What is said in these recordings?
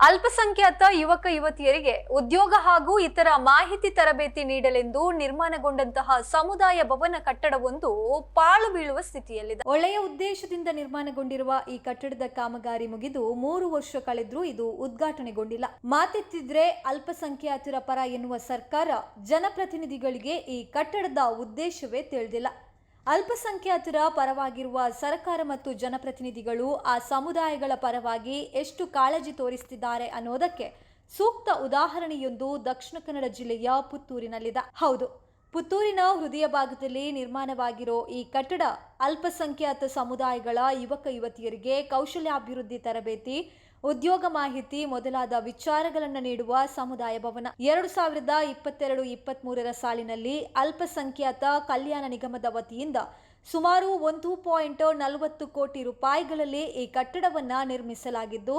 ಅಲ್ಪಸಂಖ್ಯಾತ ಯುವಕ ಯುವತಿಯರಿಗೆ ಉದ್ಯೋಗ ಹಾಗೂ ಇತರ ಮಾಹಿತಿ ತರಬೇತಿ ನೀಡಲೆಂದು ನಿರ್ಮಾಣಗೊಂಡಂತಹ ಸಮುದಾಯ ಭವನ ಕಟ್ಟಡವೊಂದು ಪಾಳು ಬೀಳುವ ಸ್ಥಿತಿಯಲ್ಲಿದೆ. ಒಳ್ಳೆಯ ಉದ್ದೇಶದಿಂದ ನಿರ್ಮಾಣಗೊಂಡಿರುವ ಈ ಕಟ್ಟಡದ ಕಾಮಗಾರಿ ಮುಗಿದು 3 ವರ್ಷ ಕಳೆದ್ರೂ ಇದು ಉದ್ಘಾಟನೆಗೊಂಡಿಲ್ಲ. ಮಾತೆತ್ತಿದ್ರೆ ಅಲ್ಪಸಂಖ್ಯಾತರ ಪರ ಎನ್ನುವ ಸರ್ಕಾರ ಜನಪ್ರತಿನಿಧಿಗಳಿಗೆ ಈ ಕಟ್ಟಡದ ಉದ್ದೇಶವೇ ತಿಳಿದಿಲ್ಲ. ಅಲ್ಪಸಂಖ್ಯಾತರ ಪರವಾಗಿರುವ ಸರ್ಕಾರ ಮತ್ತು ಜನಪ್ರತಿನಿಧಿಗಳು ಆ ಸಮುದಾಯಗಳ ಪರವಾಗಿ ಎಷ್ಟು ಕಾಳಜಿ ತೋರಿಸುತ್ತಿದ್ದಾರೆ ಅನ್ನೋದಕ್ಕೆ ಸೂಕ್ತ ಉದಾಹರಣೆಯೊಂದು ದಕ್ಷಿಣ ಕನ್ನಡ ಜಿಲ್ಲೆಯ ಪುತ್ತೂರಿನಲ್ಲಿದೆ. ಹೌದು, ಪುತ್ತೂರಿನ ಹೃದಯ ಭಾಗದಲ್ಲಿ ನಿರ್ಮಾಣವಾಗಿರೋ ಈ ಕಟ್ಟಡ ಅಲ್ಪಸಂಖ್ಯಾತ ಸಮುದಾಯಗಳ ಯುವಕ ಯುವತಿಯರಿಗೆ ಕೌಶಲ್ಯಾಭಿವೃದ್ಧಿ ತರಬೇತಿ, ಉದ್ಯೋಗ ಮಾಹಿತಿ ಮೊದಲಾದ ವಿಚಾರಗಳನ್ನು ನೀಡುವ ಸಮುದಾಯ ಭವನ. 2022-23 ಸಾಲಿನಲ್ಲಿ ಅಲ್ಪಸಂಖ್ಯಾತ ಕಲ್ಯಾಣ ನಿಗಮದ ವತಿಯಿಂದ ಸುಮಾರು 1.40 ಕೋಟಿ ರೂಪಾಯಿಗಳಲ್ಲಿ ಈ ಕಟ್ಟಡವನ್ನ ನಿರ್ಮಿಸಲಾಗಿದ್ದು,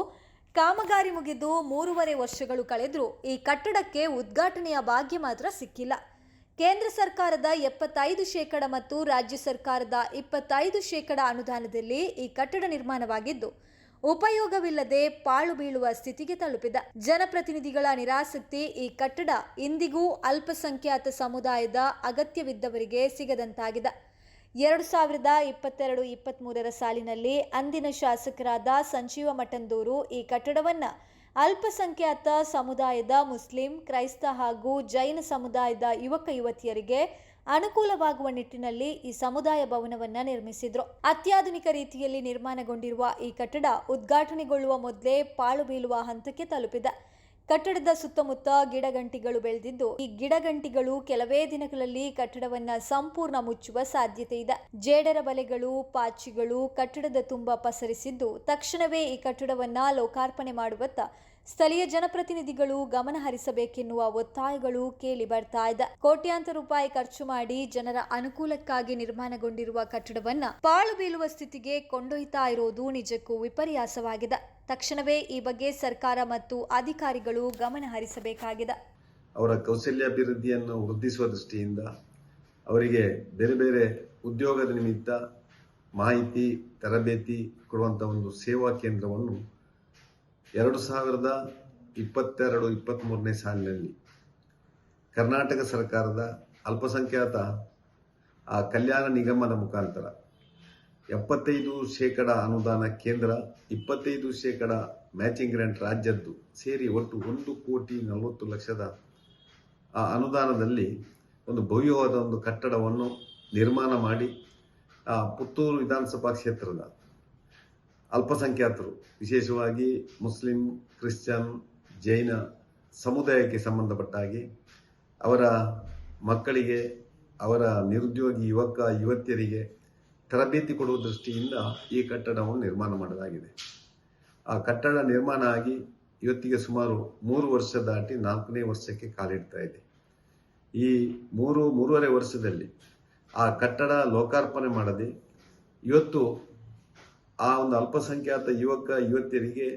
ಕಾಮಗಾರಿ ಮುಗಿದು 3.5 ವರ್ಷಗಳು ಕಳೆದರೂ ಈ ಕಟ್ಟಡಕ್ಕೆ ಉದ್ಘಾಟನೆಯ ಭಾಗ್ಯ ಮಾತ್ರ ಸಿಕ್ಕಿಲ್ಲ. ಕೇಂದ್ರ ಸರ್ಕಾರದ 75% ಮತ್ತು ರಾಜ್ಯ ಸರ್ಕಾರದ 25% ಅನುದಾನದಲ್ಲಿ ಈ ಕಟ್ಟಡ ನಿರ್ಮಾಣವಾಗಿದ್ದು ಉಪಯೋಗವಿಲ್ಲದೆ ಪಾಳು ಬೀಳುವ ಸ್ಥಿತಿಗೆ ತಲುಪಿದೆ. ಜನಪ್ರತಿನಿಧಿಗಳ ನಿರಾಸಕ್ತಿ ಈ ಕಟ್ಟಡ ಇಂದಿಗೂ ಅಲ್ಪಸಂಖ್ಯಾತ ಸಮುದಾಯದ ಅಗತ್ಯವಿದ್ದವರಿಗೆ ಸಿಗದಂತಾಗಿದೆ. 2022-23 ಸಾಲಿನಲ್ಲಿ ಅಂದಿನ ಶಾಸಕರಾದ ಸಂಜೀವ ಮಠಂದೂರು ಈ ಕಟ್ಟಡವನ್ನು ಅಲ್ಪಸಂಖ್ಯಾತ ಸಮುದಾಯದ ಮುಸ್ಲಿಂ, ಕ್ರೈಸ್ತ ಹಾಗೂ ಜೈನ ಸಮುದಾಯದ ಯುವಕ ಯುವತಿಯರಿಗೆ ಅನುಕೂಲವಾಗುವ ನಿಟ್ಟಿನಲ್ಲಿ ಈ ಸಮುದಾಯ ಭವನವನ್ನ ನಿರ್ಮಿಸಿದ್ರು. ಅತ್ಯಾಧುನಿಕ ರೀತಿಯಲ್ಲಿ ನಿರ್ಮಾಣಗೊಂಡಿರುವ ಈ ಕಟ್ಟಡ ಉದ್ಘಾಟನೆಗೊಳ್ಳುವ ಮೊದಲೇ ಪಾಳು ಬೀಳುವ ಹಂತಕ್ಕೆ ತಲುಪಿದೆ. ಕಟ್ಟಡದ ಸುತ್ತಮುತ್ತ ಗಿಡಗಂಟಿಗಳು ಬೆಳೆದಿದ್ದು, ಈ ಗಿಡಗಂಟಿಗಳು ಕೆಲವೇ ದಿನಗಳಲ್ಲಿ ಕಟ್ಟಡವನ್ನ ಸಂಪೂರ್ಣ ಮುಚ್ಚುವ ಸಾಧ್ಯತೆ ಇದೆ. ಜೇಡರ ಬಲೆಗಳು, ಪಾಚಿಗಳು ಕಟ್ಟಡದ ತುಂಬ ಪಸರಿಸಿದ್ದು, ತಕ್ಷಣವೇ ಈ ಕಟ್ಟಡವನ್ನ ಲೋಕಾರ್ಪಣೆ ಮಾಡುವತ್ತ ಸ್ಥಳೀಯ ಜನಪ್ರತಿನಿಧಿಗಳು ಗಮನ ಹರಿಸಬೇಕೆನ್ನುವ ಒತ್ತಾಯಗಳು ಕೇಳಿ ಬರ್ತಾ ಇದೆ. ಕೋಟ್ಯಾಂತರ ರೂಪಾಯಿ ಖರ್ಚು ಮಾಡಿ ಜನರ ಅನುಕೂಲಕ್ಕಾಗಿ ನಿರ್ಮಾಣಗೊಂಡಿರುವ ಕಟ್ಟಡವನ್ನ ಪಾಳು ಬೀಳುವ ಸ್ಥಿತಿಗೆ ಕೊಂಡೊಯ್ತಾ ಇರೋದು ನಿಜಕ್ಕೂ ವಿಪರ್ಯಾಸವಾಗಿದೆ. ತಕ್ಷಣವೇ ಈ ಬಗ್ಗೆ ಸರ್ಕಾರ ಮತ್ತು ಅಧಿಕಾರಿಗಳು ಗಮನ ಹರಿಸಬೇಕಾಗಿದೆ. ಅವರ ಕೌಶಲ್ಯಾಭಿವೃದ್ಧಿಯನ್ನು ವೃದ್ಧಿಸುವ ದೃಷ್ಟಿಯಿಂದ ಅವರಿಗೆ ಬೇರೆ ಬೇರೆ ಉದ್ಯೋಗದ ನಿಮಿತ್ತ ಮಾಹಿತಿ ತರಬೇತಿ ಕೊಡುವಂತಹ ಒಂದು ಸೇವಾ ಕೇಂದ್ರವನ್ನು 2022-23 ಸಾಲಿನಲ್ಲಿ ಕರ್ನಾಟಕ ಸರ್ಕಾರದ ಅಲ್ಪಸಂಖ್ಯಾತ ಕಲ್ಯಾಣ ನಿಗಮದ ಮುಖಾಂತರ 75% ಅನುದಾನ ಕೇಂದ್ರ, 25% ಮ್ಯಾಚಿಂಗ್ ಗ್ರಾಂಟ್ ರಾಜ್ಯದ್ದು ಸೇರಿ ಒಟ್ಟು 1,40,00,000 ಅನುದಾನದಲ್ಲಿ ಒಂದು ಭವ್ಯವಾದ ಒಂದು ಕಟ್ಟಡವನ್ನು ನಿರ್ಮಾಣ ಮಾಡಿ ಪುತ್ತೂರು ವಿಧಾನಸಭಾ ಕ್ಷೇತ್ರದ ಅಲ್ಪಸಂಖ್ಯಾತರು, ವಿಶೇಷವಾಗಿ ಮುಸ್ಲಿಂ, ಕ್ರಿಶ್ಚಿಯನ್, ಜೈನ ಸಮುದಾಯಕ್ಕೆ ಸಂಬಂಧಪಟ್ಟ ಹಾಗೆ ಅವರ ಮಕ್ಕಳಿಗೆ, ಅವರ ನಿರುದ್ಯೋಗಿ ಯುವಕ ಯುವತಿಯರಿಗೆ ತರಬೇತಿ ಕೊಡುವ ದೃಷ್ಟಿಯಿಂದ ಈ ಕಟ್ಟಡವನ್ನು ನಿರ್ಮಾಣ ಮಾಡಲಾಗಿದೆ. ಆ ಕಟ್ಟಡ ನಿರ್ಮಾಣ ಆಗಿ ಇವತ್ತಿಗೆ ಸುಮಾರು 3 ವರ್ಷ ದಾಟಿ 4ನೇ ವರ್ಷಕ್ಕೆ ಕಾಲಿಡ್ತಾ ಇದೆ. ಈ 3.5 ವರ್ಷದಲ್ಲಿ ಆ ಕಟ್ಟಡ ಲೋಕಾರ್ಪಣೆ ಮಾಡದೆ ಇವತ್ತು ಆ ಒಂದು ಅಲ್ಪಸಂಖ್ಯಾತ ಯುವಕ ಯುವತಿಯರಿಗೆ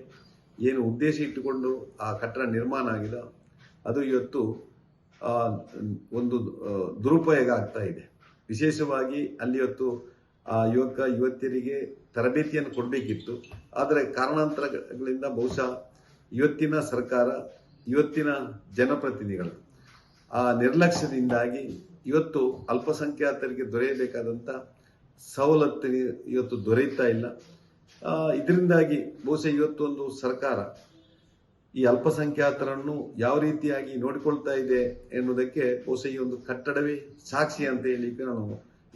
ಏನು ಉದ್ದೇಶ ಇಟ್ಟುಕೊಂಡು ಆ ಕಟ್ಟಡ ನಿರ್ಮಾಣ ಆಗಿದೆ, ಅದು ಇವತ್ತು ಒಂದು ದುರುಪಯೋಗ ಆಗ್ತಾ ಇದೆ. ವಿಶೇಷವಾಗಿ ಅಲ್ಲಿ ಇವತ್ತು ಆ ಯುವಕ ಯುವತಿಯರಿಗೆ ತರಬೇತಿಯನ್ನು ಕೊಡಬೇಕಿತ್ತು. ಆದರೆ ಕಾರಣಾಂತರಗಳಿಂದ ಬಹುಶಃ ಇವತ್ತಿನ ಸರ್ಕಾರ, ಇವತ್ತಿನ ಜನಪ್ರತಿನಿಧಿಗಳು ಆ ನಿರ್ಲಕ್ಷ್ಯದಿಂದಾಗಿ ಇವತ್ತು ಅಲ್ಪಸಂಖ್ಯಾತರಿಗೆ ದೊರೆಯಬೇಕಾದಂಥ ಸವಲತ್ತು ಇವತ್ತು ದೊರೆಯುತ್ತಾ ಇಲ್ಲ. ಇದರಿಂದಾಗಿ ಬಹುಶಃ ಇವತ್ತೊಂದು ಸರ್ಕಾರ ಈ ಅಲ್ಪಸಂಖ್ಯಾತರನ್ನು ಯಾವ ರೀತಿಯಾಗಿ ನೋಡಿಕೊಳ್ತಾ ಇದೆ ಎನ್ನುವುದಕ್ಕೆ ಬಹುಶಃ ಈ ಒಂದು ಕಟ್ಟಡವೇ ಸಾಕ್ಷಿ ಅಂತ ಹೇಳಲಿಕ್ಕೆ ನಾನು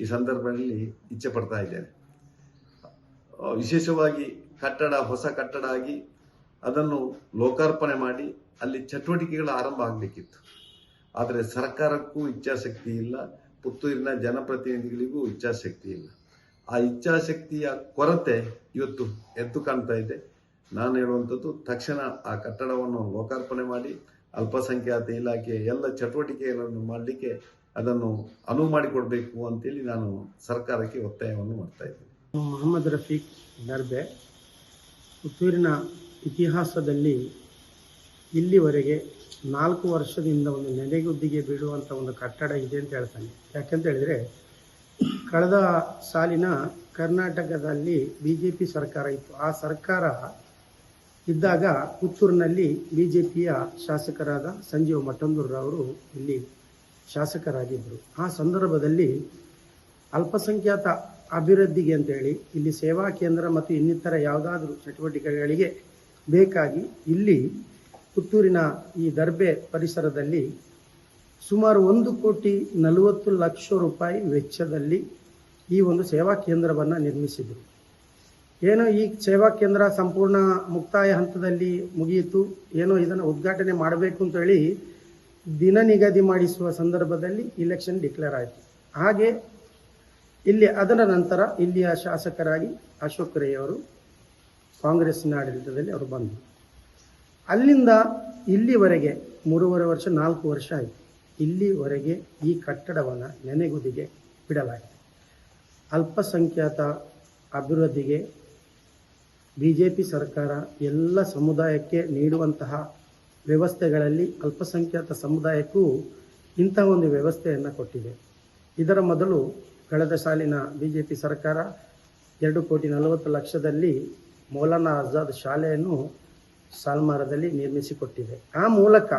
ಈ ಸಂದರ್ಭದಲ್ಲಿ ಇಚ್ಛೆ ಪಡ್ತಾ ಇದ್ದೇನೆ. ವಿಶೇಷವಾಗಿ ಹೊಸ ಕಟ್ಟಡ ಆಗಿ ಅದನ್ನು ಲೋಕಾರ್ಪಣೆ ಮಾಡಿ ಅಲ್ಲಿ ಚಟುವಟಿಕೆಗಳ ಆರಂಭ ಆಗಬೇಕಿತ್ತು. ಆದರೆ ಸರ್ಕಾರಕ್ಕೂ ಇಚ್ಛಾಶಕ್ತಿ ಇಲ್ಲ, ಪುತ್ತೂರಿನ ಜನಪ್ರತಿನಿಧಿಗಳಿಗೂ ಇಚ್ಛಾಶಕ್ತಿ ಇಲ್ಲ. ಆ ಇಚ್ಛಾಶಕ್ತಿಯ ಕೊರತೆ ಇವತ್ತು ಎದ್ದು ಕಾಣ್ತಾ ಇದೆ. ನಾನು ಹೇಳುವಂಥದ್ದು, ತಕ್ಷಣ ಆ ಕಟ್ಟಡವನ್ನು ಲೋಕಾರ್ಪಣೆ ಮಾಡಿ ಅಲ್ಪಸಂಖ್ಯಾತ ಇಲಾಖೆ ಎಲ್ಲ ಚಟುವಟಿಕೆಗಳನ್ನು ಮಾಡಲಿಕ್ಕೆ ಅದನ್ನು ಅನುವು ಮಾಡಿಕೊಡ್ಬೇಕು ಅಂತೇಳಿ ನಾನು ಸರ್ಕಾರಕ್ಕೆ ಒತ್ತಾಯವನ್ನು ಮಾಡ್ತಾ ಇದ್ದೇನೆ. ಮೊಹಮ್ಮದ್ ರಫೀಕ್ ದರ್ಬೆ. ಪುತ್ತೂರಿನ ಇತಿಹಾಸದಲ್ಲಿ ಇಲ್ಲಿವರೆಗೆ 4 ವರ್ಷದಿಂದ ಒಂದು ನೆನೆಗುದ್ದಿಗೆ ಬೀಳುವಂಥ ಒಂದು ಕಟ್ಟಡ ಇದೆ ಅಂತ ಹೇಳ್ತಾನೆ. ಯಾಕೆಂತ ಹೇಳಿದರೆ, ಕಳೆದ ಸಾಲಿನ ಕರ್ನಾಟಕದಲ್ಲಿ BJP ಸರ್ಕಾರ ಇತ್ತು. ಆ ಸರ್ಕಾರ ಇದ್ದಾಗ ಪುತ್ತೂರಿನಲ್ಲಿ BJPಯ ಶಾಸಕರಾದ ಸಂಜೀವ ಮಠಂದೂರವರು ಇಲ್ಲಿ ಶಾಸಕರಾಗಿದ್ದರು. ಆ ಸಂದರ್ಭದಲ್ಲಿ ಅಲ್ಪಸಂಖ್ಯಾತ ಅಭಿವೃದ್ಧಿಗೆ ಅಂತೇಳಿ ಇಲ್ಲಿ ಸೇವಾ ಕೇಂದ್ರ ಮತ್ತು ಇನ್ನಿತರ ಯಾವುದಾದ್ರೂ ಚಟುವಟಿಕೆಗಳಿಗೆ ಬೇಕಾಗಿ ಇಲ್ಲಿ ಪುತ್ತೂರಿನ ಈ ದರ್ಬೆ ಪರಿಸರದಲ್ಲಿ ಸುಮಾರು 1,40,00,000 ರೂಪಾಯಿ ವೆಚ್ಚದಲ್ಲಿ ಈ ಒಂದು ಸೇವಾ ಕೇಂದ್ರವನ್ನು ನಿರ್ಮಿಸಿದರು. ಏನೋ ಈ ಸೇವಾ ಕೇಂದ್ರ ಸಂಪೂರ್ಣ ಮುಕ್ತಾಯ ಹಂತದಲ್ಲಿ ಮುಗಿಯಿತು, ಏನೋ ಇದನ್ನು ಉದ್ಘಾಟನೆ ಮಾಡಬೇಕು ಅಂತೇಳಿ ದಿನ ನಿಗದಿ ಮಾಡಿಸುವ ಸಂದರ್ಭದಲ್ಲಿ ಇಲೆಕ್ಷನ್ ಡಿಕ್ಲೇರ್ ಆಯಿತು. ಹಾಗೆ ಇಲ್ಲಿ ಅದರ ನಂತರ ಇಲ್ಲಿಯ ಶಾಸಕರಾಗಿ ಅಶೋಕ್ ರೈ ಅವರು ಕಾಂಗ್ರೆಸ್ಸಿನ ಆಡಳಿತದಲ್ಲಿ ಅವರು ಬಂದರು. ಅಲ್ಲಿಂದ ಇಲ್ಲಿವರೆಗೆ 3.5 ವರ್ಷ 4 ವರ್ಷ ಆಯಿತು. ಇಲ್ಲಿವರೆಗೆ ಈ ಕಟ್ಟಡವನ್ನು ನೆನೆಗುದಿಗೆ ಬಿಡಲಾಗಿದೆ. ಅಲ್ಪಸಂಖ್ಯಾತ ಅಭಿವೃದ್ಧಿಗೆ BJP ಸರ್ಕಾರ ಎಲ್ಲ ಸಮುದಾಯಕ್ಕೆ ನೀಡುವಂತಹ ವ್ಯವಸ್ಥೆಗಳಲ್ಲಿ ಅಲ್ಪಸಂಖ್ಯಾತ ಸಮುದಾಯಕ್ಕೂ ಇಂತಹ ಒಂದು ವ್ಯವಸ್ಥೆಯನ್ನು ಕೊಟ್ಟಿದೆ. ಇದರ ಮೊದಲು ಕಳೆದ ಸಾಲಿನ BJP ಸರ್ಕಾರ 2,40,00,000ದಲ್ಲಿ ಮೌಲಾನಾ ಆಜಾದ್ ಶಾಲೆಯನ್ನು ಸಾಲ್ಮಾರದಲ್ಲಿ ನಿರ್ಮಿಸಿಕೊಟ್ಟಿದೆ. ಆ ಮೂಲಕ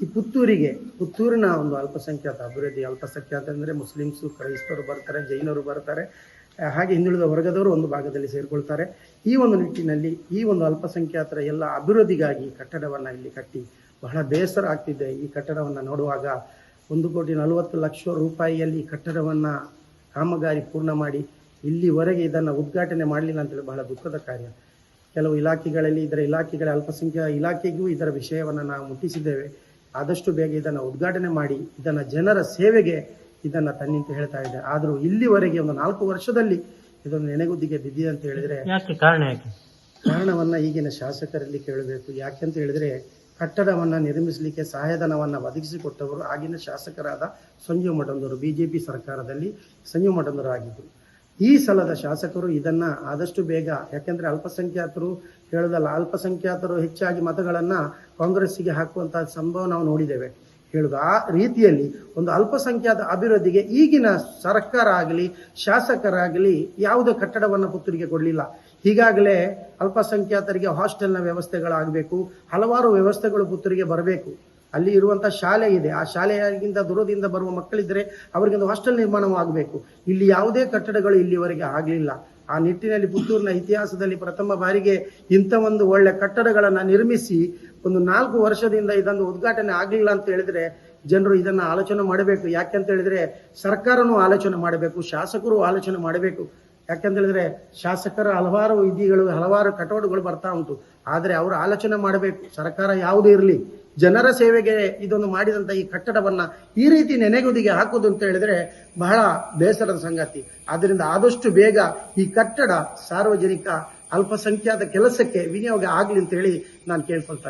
ಈ ಪುತ್ತೂರಿನ ಒಂದು ಅಲ್ಪಸಂಖ್ಯಾತ ಅಭಿವೃದ್ಧಿ, ಅಲ್ಪಸಂಖ್ಯಾತ ಅಂದರೆ ಮುಸ್ಲಿಮ್ಸು, ಕ್ರೈಸ್ತರು ಬರ್ತಾರೆ, ಜೈನರು ಬರ್ತಾರೆ, ಹಾಗೆ ಹಿಂದುಳಿದ ವರ್ಗದವರು ಒಂದು ಭಾಗದಲ್ಲಿ ಸೇರಿಕೊಳ್ತಾರೆ. ಈ ಒಂದು ನಿಟ್ಟಿನಲ್ಲಿ ಈ ಒಂದು ಅಲ್ಪಸಂಖ್ಯಾತರ ಎಲ್ಲ ಅಭಿವೃದ್ಧಿಗಾಗಿ ಕಟ್ಟಡವನ್ನು ಇಲ್ಲಿ ಕಟ್ಟಿ ಬಹಳ ಬೇಸರ ಆಗ್ತಿದೆ. ಈ ಕಟ್ಟಡವನ್ನು ನೋಡುವಾಗ 1,40,00,000 ರೂಪಾಯಿಯಲ್ಲಿ ಕಟ್ಟಡವನ್ನು ಕಾಮಗಾರಿ ಪೂರ್ಣ ಮಾಡಿ ಇಲ್ಲಿವರೆಗೆ ಇದನ್ನು ಉದ್ಘಾಟನೆ ಮಾಡಲಿಲ್ಲ ಅಂತೇಳಿ ಬಹಳ ದುಃಖದ ಕಾರ್ಯ. ಕೆಲವು ಇಲಾಖೆಗಳಲ್ಲಿ ಇಲಾಖೆಗಳ ಅಲ್ಪಸಂಖ್ಯಾತ ಇಲಾಖೆಗೂ ಇದರ ವಿಷಯವನ್ನು ನಾವು ಮುಟ್ಟಿಸಿದ್ದೇವೆ. ಆದಷ್ಟು ಬೇಗ ಇದನ್ನು ಉದ್ಘಾಟನೆ ಮಾಡಿ ಇದನ್ನು ಜನರ ಸೇವೆಗೆ ಇದನ್ನು ತನ್ನಿ ಅಂತ ಹೇಳ್ತಾ ಇದೆ. ಆದರೂ ಇಲ್ಲಿವರೆಗೆ ಒಂದು 4 ವರ್ಷದಲ್ಲಿ ಇದನ್ನು ನೆನೆಗುದ್ದಿಗೆ ಬಿದ್ದಿದೆ ಅಂತ ಹೇಳಿದ್ರೆ ಕಾರಣವನ್ನು ಈಗಿನ ಶಾಸಕರಲ್ಲಿ ಕೇಳಬೇಕು. ಯಾಕೆಂತ ಹೇಳಿದ್ರೆ ಕಟ್ಟಡವನ್ನು ನಿರ್ಮಿಸಲಿಕ್ಕೆ ಸಹಾಯಧನವನ್ನು ಒದಗಿಸಿಕೊಟ್ಟವರು ಆಗಿನ ಶಾಸಕರಾದ ಸಂಜೀವ ಮಠಂದೂರು, BJP ಸರ್ಕಾರದಲ್ಲಿ ಸಂಜೀವ ಮಠಂದೂರು ಆಗಿದ್ದರು. ಈ ಸಲದ ಶಾಸಕರು ಇದನ್ನು ಆದಷ್ಟು ಬೇಗ, ಯಾಕೆಂದರೆ ಅಲ್ಪಸಂಖ್ಯಾತರು ಹೇಳೋದಲ್ಲ, ಅಲ್ಪಸಂಖ್ಯಾತರು ಹೆಚ್ಚಾಗಿ ಮತಗಳನ್ನು ಕಾಂಗ್ರೆಸ್ಸಿಗೆ ಹಾಕುವಂತಹ ಸಂಭವ ನಾವು ನೋಡಿದ್ದೇವೆ ಹೇಳುದು. ಆ ರೀತಿಯಲ್ಲಿ ಒಂದು ಅಲ್ಪಸಂಖ್ಯಾತ ಅಭಿವೃದ್ಧಿಗೆ ಈಗಿನ ಸರ್ಕಾರ ಆಗಲಿ ಶಾಸಕರಾಗಲಿ ಯಾವುದೇ ಕಟ್ಟಡವನ್ನು ಪುತ್ತೂರಿಗೆ ಕೊಡಲಿಲ್ಲ. ಈಗಾಗಲೇ ಅಲ್ಪಸಂಖ್ಯಾತರಿಗೆ ಹಾಸ್ಟೆಲ್ನ ವ್ಯವಸ್ಥೆಗಳಾಗಬೇಕು, ಹಲವಾರು ವ್ಯವಸ್ಥೆಗಳು ಪುತ್ತೂರಿಗೆ ಬರಬೇಕು. ಅಲ್ಲಿ ಇರುವಂಥ ಶಾಲೆ ಇದೆ, ಆ ಶಾಲೆಯಾಗಿಂದ ದೂರದಿಂದ ಬರುವ ಮಕ್ಕಳಿದ್ದರೆ ಅವರಿಗೊಂದು ಹಾಸ್ಟೆಲ್ ನಿರ್ಮಾಣವಾಗಬೇಕು. ಇಲ್ಲಿ ಯಾವುದೇ ಕಟ್ಟಡಗಳು ಇಲ್ಲಿವರೆಗೆ ಆಗಲಿಲ್ಲ. ಆ ನಿಟ್ಟಿನಲ್ಲಿ ಪುತ್ತೂರಿನ ಇತಿಹಾಸದಲ್ಲಿ ಪ್ರಥಮ ಬಾರಿಗೆ ಇಂಥ ಒಂದು ಒಳ್ಳೆ ಕಟ್ಟಡಗಳನ್ನು ನಿರ್ಮಿಸಿ ಒಂದು 4 ವರ್ಷದಿಂದ ಇದೊಂದು ಉದ್ಘಾಟನೆ ಆಗಲಿಲ್ಲ ಅಂತ ಹೇಳಿದ್ರೆ ಜನರು ಇದನ್ನು ಆಲೋಚನೆ ಮಾಡಬೇಕು. ಯಾಕೆಂತ ಹೇಳಿದ್ರೆ ಸರ್ಕಾರನೂ ಆಲೋಚನೆ ಮಾಡಬೇಕು, ಶಾಸಕರು ಆಲೋಚನೆ ಮಾಡಬೇಕು. ಯಾಕೆಂತ ಹೇಳಿದ್ರೆ ಶಾಸಕರ ಹಲವಾರು ವಿಧಿಗಳು, ಹಲವಾರು ಕಟೌಟ್ಗಳು ಬರ್ತಾ ಉಂಟು. ಆದರೆ ಅವರು ಆಲೋಚನೆ ಮಾಡಬೇಕು, ಸರ್ಕಾರ ಯಾವುದೇ ಇರಲಿ ಜನರ ಸೇವೆಗೆ ಇದೊಂದು ಮಾಡಿದಂಥ ಈ ಕಟ್ಟಡವನ್ನು ಈ ರೀತಿ ನೆನೆಗುದಿಗೆ ಹಾಕೋದು ಅಂತ ಹೇಳಿದ್ರೆ ಬಹಳ ಬೇಸರದ ಸಂಗತಿ. ಆದ್ದರಿಂದ ಆದಷ್ಟು ಬೇಗ ಈ ಕಟ್ಟಡ ಸಾರ್ವಜನಿಕ ಅಲ್ಪಸಂಖ್ಯಾತ ಕೆಲಸಕ್ಕೆ ವಿನಿಯೋಗ ಆಗಲಿ ಅಂತ ಹೇಳಿ ನಾನು ಕೇಳ್ಕೊಳ್ತಾನೆ.